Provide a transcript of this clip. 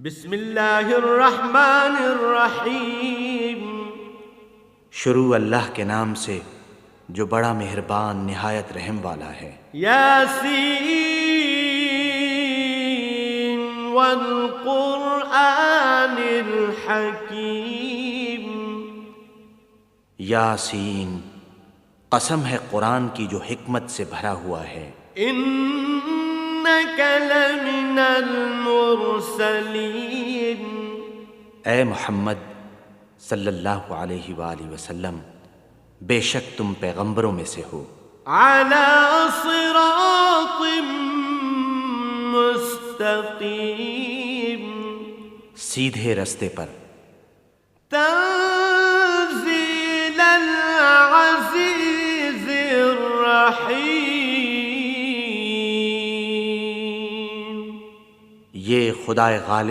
بسم اللہ الرحمن الرحیم۔ شروع اللہ کے نام سے جو بڑا مہربان نہایت رحم والا ہے۔ یاسین والقرآن الحکیم۔ یاسین، قسم ہے قرآن کی جو حکمت سے بھرا ہوا ہے۔ انک لمن المرسلین۔ اے محمد صلی اللہ علیہ وآلہ وسلم، بے شک تم پیغمبروں میں سے ہو۔ علی صراط مستقیم۔ سیدھے رستے پر۔ تنزیل العزیز الرحیم۔ یہ خدائے غالب